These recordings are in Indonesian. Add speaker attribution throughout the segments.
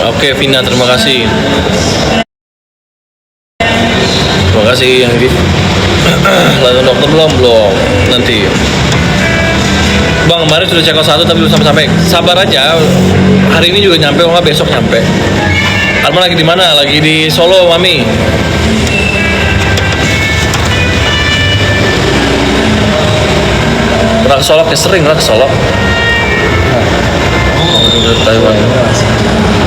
Speaker 1: Oke, Vina, terima kasih. Terima kasih yang di. Lalu dokter belum nanti. Bang, kemarin sudah check out 1 tapi belum sampai. Sabar aja. Hari ini juga nyampe, nggak besok nyampe. Arman lagi di mana? Lagi di Solo, Mami. Pernah ke Solo? Sering lah ke Solo. Udah Taiwan.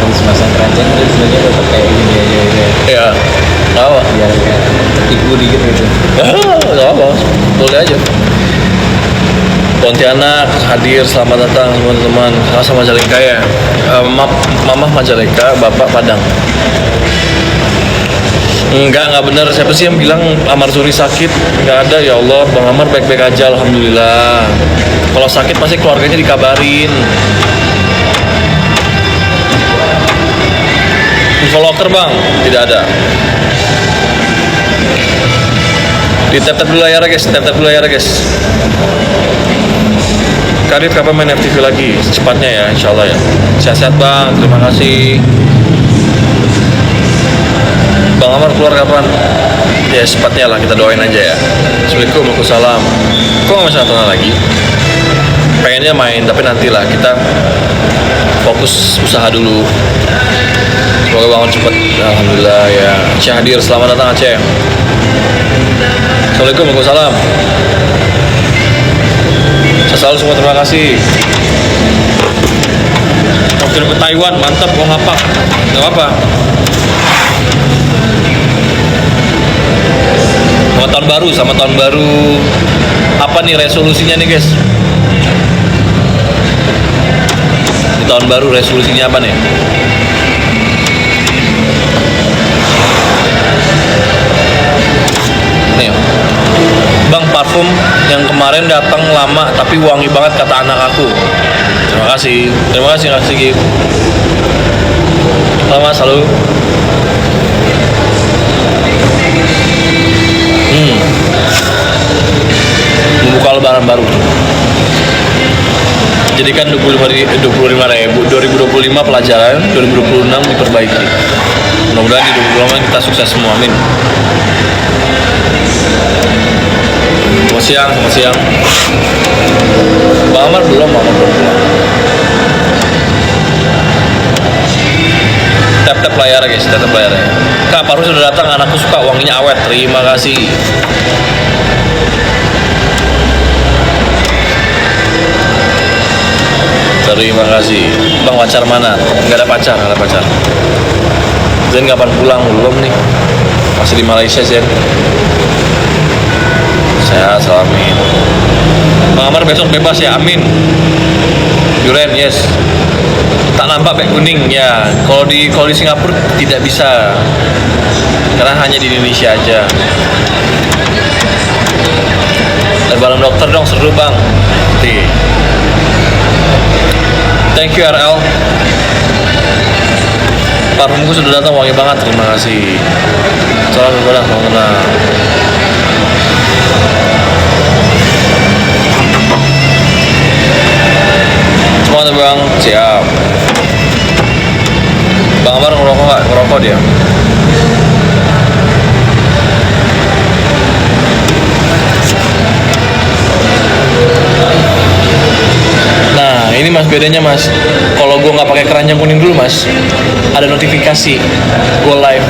Speaker 2: Habis masang keranjang itu sebenarnya tetap kayak gini aja.
Speaker 1: Ya, nggak apa.
Speaker 2: Biar kayak ibu dikit gitu.
Speaker 1: Nggak apa, boleh aja. Pontianak hadir, selamat datang teman-teman. Sama Majalengka ya. Mama Majalengka, Bapak Padang. Enggak benar. Siapa sih yang bilang Amar Suri sakit? Enggak ada, ya Allah. Bang Amar baik-baik aja, alhamdulillah. Kalau sakit pasti keluarganya dikabarin. Info locker bang, tidak ada. Di tap-tap dulu layar guys, tap-tap dulu layar guys. Karir kapan main FTV lagi? Secepatnya ya, insya Allah ya. Sehat-sehat bang, terima kasih. Bang Amar keluar kapan? Ya secepatnya lah, kita doain aja ya. Assalamualaikum, waalaikumsalam. Kok nggak bisa tonton lagi? Pengennya main, tapi nantilah kita fokus usaha dulu. Semoga bangun cepet. Alhamdulillah ya. Aceh hadir, selamat datang Aceh. Assalamualaikum, waalaikumsalam. Selalu semua terima kasih. Waktu ke Taiwan, mantap, gua ngapak. Gak apa. Sama tahun baru. Apa nih resolusinya nih guys? Di tahun baru resolusinya apa nih? Nih, Bang, parfum yang kemarin datang lama tapi wangi banget kata anak aku. Terima kasih Kak Sigi. Selamat selalu. Membuka lebaran baru. Jadikan 25.000 2025 pelajaran, 2026 diperbaiki. Mudah-mudahan di 2025 kita sukses semua, amin. Selamat siang. Bang Amar belum pulang. Tap layar guys, tap layar ya. Kak, Paru sudah datang, anakku suka wanginya awet. Terima kasih. Terima kasih. Bang, pacar mana? Nggak ada pacar. Zen kapan pulang? Belum nih. Masih di Malaysia, Zen. Sehat, salamin. Bang Amar besok bebas ya, amin. Duren, yes. Tak nampak beg kuning ya. Kalau di Singapura tidak bisa, karena hanya di Indonesia aja. Lebaran dokter dong, seru bang. Thank you RL. Parfumku sudah datang, wangi banget. Terima kasih. Salam kenal. Semangat bang, siap. Bang Amar ngerokok nggak? Ngerokok dia. Nah ini mas bedanya mas. Kalau gue nggak pakai keranjang kuning dulu mas, ada notifikasi gue live.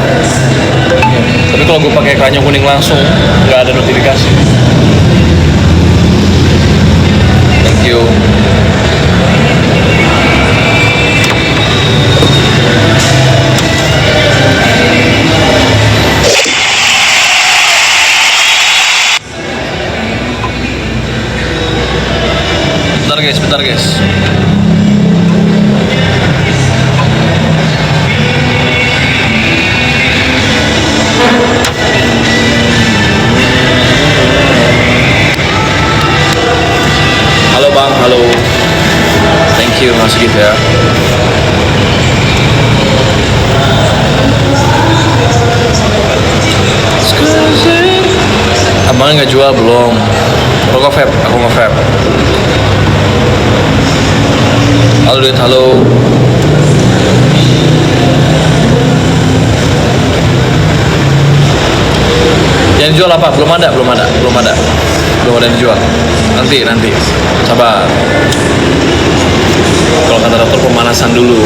Speaker 1: Tapi kalau gue pakai keranjang kuning langsung, nggak ada notifikasi. Thank you. Bentar guys. Halo bang, halo. dijual apa? Belum ada yang dijual. Nanti, sabar. Kalau kata dokter pemanasan dulu.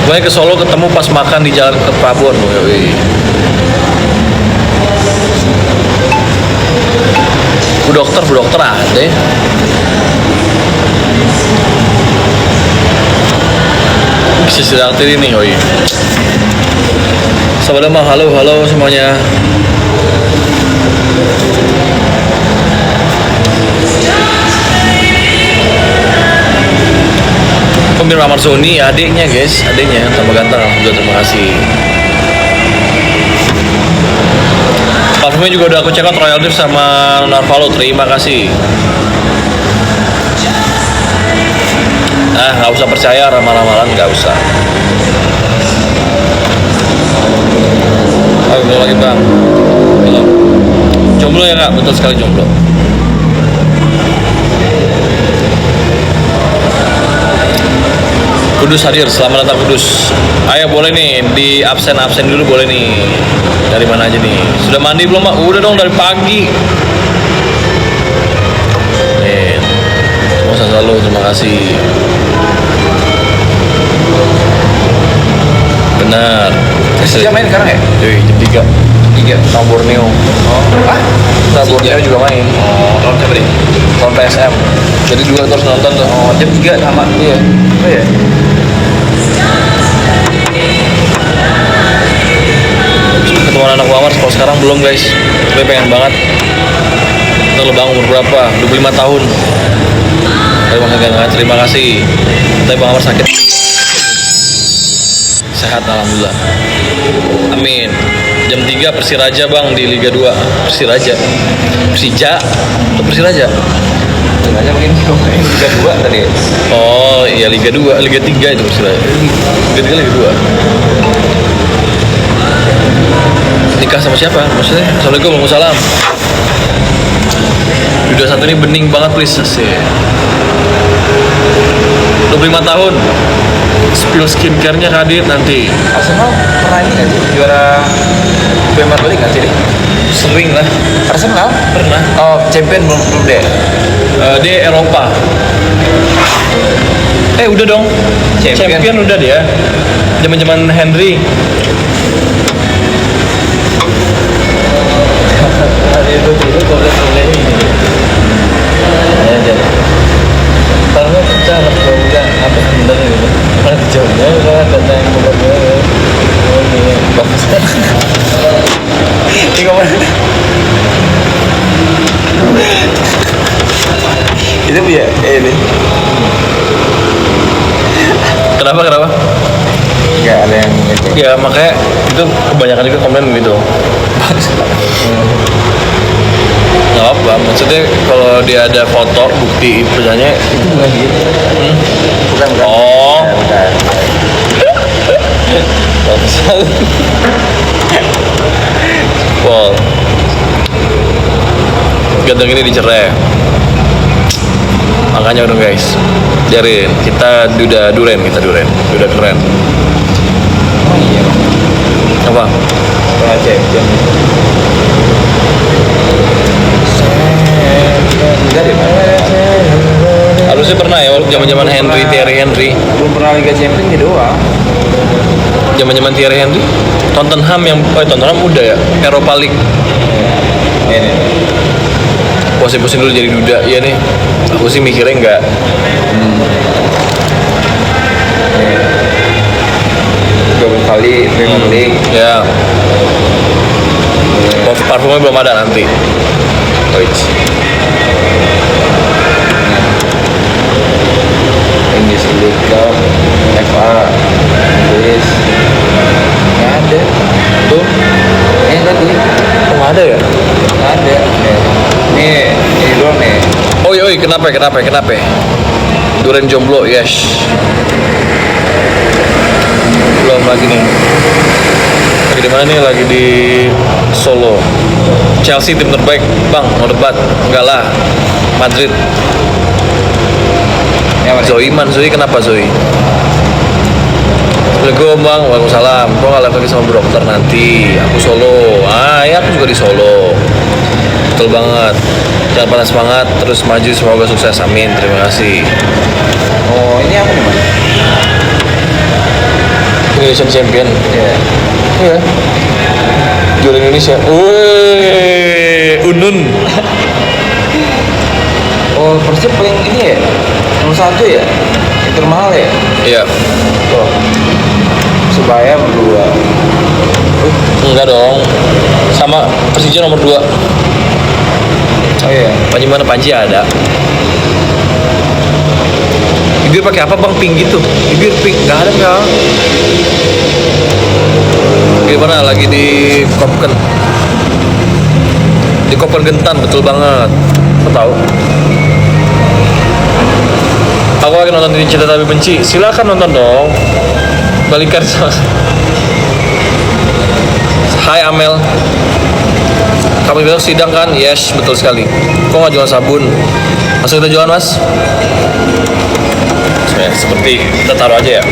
Speaker 1: Gue ke Solo ketemu pas makan di jalan ke Prabon. Bu dokter ada ya. Bisa sedang ini yoi. Sahabat mah, halo semuanya. Pemir Ramar Sony, adiknya tambah ganteng, alhamdulillah, terima kasih. Parfumnya juga udah aku check out, Royal Div sama Narvalo, terima kasih. Nggak usah percaya ramal-ramalan, nggak usah. Belum lagi bang, belum. Jomblo ya kak, betul sekali jomblo. Kudus hadir, selamat datang Kudus. Ayo boleh nih, di absen dulu boleh nih. Dari mana aja nih? Sudah mandi belum Mak? Udah dong dari pagi. Nih, selalu terima kasih. Benar.
Speaker 2: Persija main sekarang ya?
Speaker 1: Jam 3 sama Borneo. Nah, Borneo juga main.
Speaker 2: Lawan siapa deh?
Speaker 1: Lawan PSM. Jadi dua terus nonton tuh.
Speaker 2: Jam 3 sama.
Speaker 1: Iya.
Speaker 2: Oh iya.
Speaker 1: Ketemu anak Wamars, kalau sekarang belum guys. Gue pengen banget. Kita lebang umur berapa? 25 tahun. Terima kasih. Tapi Bang Wamars sakit. Sehat alhamdulillah. Amin. Jam 3 Persiraja bang di Liga 2. Persija atau Persiraja?
Speaker 2: Persiraja mungkin Liga 2 tadi.
Speaker 1: Oh iya Liga 2, Liga 3 itu Persiraja. Liga 3, Liga 2. Nikah sama siapa? Maksudnya? Assalamualaikum, waalaikumsalam. Video satu ini bening banget please. Asik. 25 tahun. Spill skincare-nya Kadit nanti.
Speaker 2: Arsenal pernah ini nggak sih? Juara Premier League nggak sih?
Speaker 1: Sering lah.
Speaker 2: Arsenal?
Speaker 1: Pernah.
Speaker 2: Oh, champion belum deh.
Speaker 1: Dia Eropa. Udah dong. Champion udah dia. Zaman-zaman Henry.
Speaker 2: Itu problem ini. Ya. Karena pecah lah kalau udah apa bener gitu. Kan jauhnya kalau ada yang bener. Oh ini bagus. Ini kemana? Itu ya ini.
Speaker 1: Kenapa?
Speaker 2: Enggak ada yang gitu.
Speaker 1: Ya makanya itu kebanyakan juga komen gitu. Nggak apa, maksudnya kalau dia ada foto bukti misalnya
Speaker 2: Itu bukan gitu. Bukan.
Speaker 1: Oh.
Speaker 2: Bukan.
Speaker 1: Wow. Ganteng ini dicerai. Makanya udah guys, biarin kita duda keren.
Speaker 2: Oh iya.
Speaker 1: Apa?
Speaker 2: Kalau champion. Enggak deh,
Speaker 1: Harusnya pernah ya waktu zaman Thierry Henry.
Speaker 2: Belum pernah Liga Champions gitu doang.
Speaker 1: Zaman Thierry Henry. Tottenham Tottenham udah ya. Europa League.
Speaker 2: Ini.
Speaker 1: Pusing dulu jadi duda. Iya nih. Aku sih mikirnya enggak.
Speaker 2: Dua kali Premier League.
Speaker 1: Ya. Parfumnya belum ada nanti.
Speaker 2: English League Cup, FA, Inggris, nggak ada.
Speaker 1: Tuh.
Speaker 2: Tadi
Speaker 1: Nggak ada ya?
Speaker 2: nggak ada. Ini doang nih.
Speaker 1: Oi, kenapa? Duren jomblo, yes. Belum lagi nih. Lagi di mana nih? Lagi di Solo. Chelsea tim terbaik, bang. Mau debat? Enggak lah. Madrid.
Speaker 2: Yang mana?
Speaker 1: Zoe kenapa Zoe? Assalamualaikum bang, waalaikumsalam. Kok nggak live lagi sama bro dokter nanti? Aku Solo. Ah ya, aku juga di Solo. Betul banget. Jangan patah semangat, terus maju, semoga sukses. Amin. Terima kasih.
Speaker 2: Oh, ini apa nih, Mas?
Speaker 1: Indonesian Champion.
Speaker 2: Iya.
Speaker 1: Iya. Juara Indonesia. Wih, Unun.
Speaker 2: Oh, Persib paling ini ya? Nomor 1 ya? Yang termahal ya?
Speaker 1: Iya.
Speaker 2: Oh. Persebaya nomor 2.
Speaker 1: Enggak dong. Sama Persija nomor 2.
Speaker 2: Oh iya.
Speaker 1: Panji mana Panji ada. Bibir pakai apa bang? Pink gitu. Bibir pink. Nggak ada nggak. Gimana lagi di Kopken? Di Koper Gentan, betul banget. Kau tahu? Aku lagi nonton ini Cinta Tapi Benci. Silakan nonton dong. Balikan sama. Hai Amel. Kamu besok sidang kan? Yes, betul sekali. Kok nggak jual sabun? Masuk kita jualan mas? Seperti kita taruh aja ya.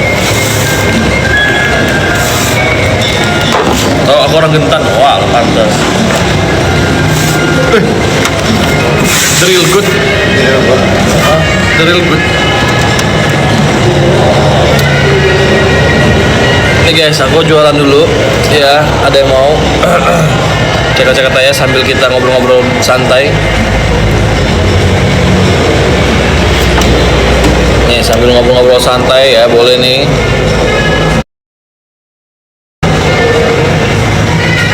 Speaker 1: Oh, aku orang Gentan. Wah, pantas. The real good. The real good. Nih guys, aku jualan dulu. Ya, ada yang mau? Cek-cek aja sambil kita ngobrol-ngobrol santai. Nih, sambil ngobrol-ngobrol santai ya, boleh nih.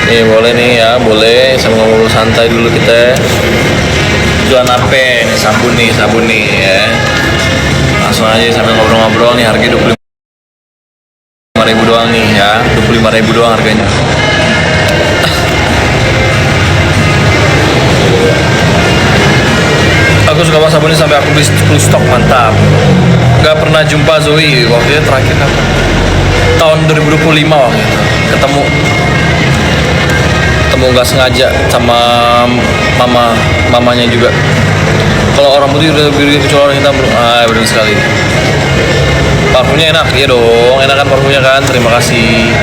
Speaker 1: Nih boleh nih ya, boleh sambil ngobrol santai dulu kita. Jualan apa nih? Sabun nih ya. Langsung aja sambil ngobrol-ngobrol nih, harga 25.000 doang nih ya. 25.000 doang harganya. Aku suka banget sabun ini sampai aku beli 10 stok, mantap. Gak pernah jumpa Zoe waktu itu terakhir kapan? Tahun 2025 waktu itu ketemu nggak sengaja sama mamanya juga. Kalau orang putih udah biru kecuali orang hitam, benar sekali. Parfumnya enak, iya dong, enak kan parfumnya kan. Terima kasih.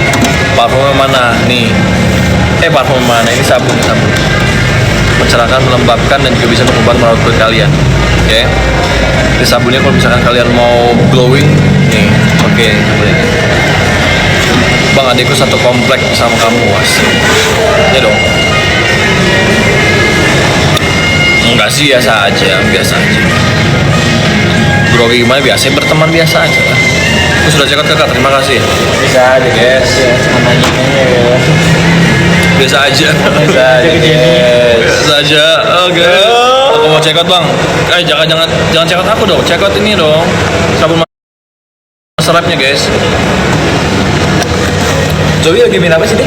Speaker 1: Parfumnya mana nih? Parfum mana? Ini sabun. Mencerahkan, melembabkan, dan juga bisa mengubah merawat kulit kalian. Oke. Ini sabunnya kalau misalkan kalian mau glowing, nih, oke. Bang, adikku satu komplek sama kamu, asik. Ya dong. Enggak sih, biasa aja. Grogi gimana? Biasa, berteman biasa aja lah. Aku sudah cekot kakak, terima kasih.
Speaker 2: Bisa aja, guys. Sama nanya ya.
Speaker 1: Biasa aja. Biasa aja. Oke. Aku mau cekot bang. Jangan cekot aku dong. Cekot ini dong. Sabun serapnya guys.
Speaker 2: Zoe lagi main apa sih, Dek?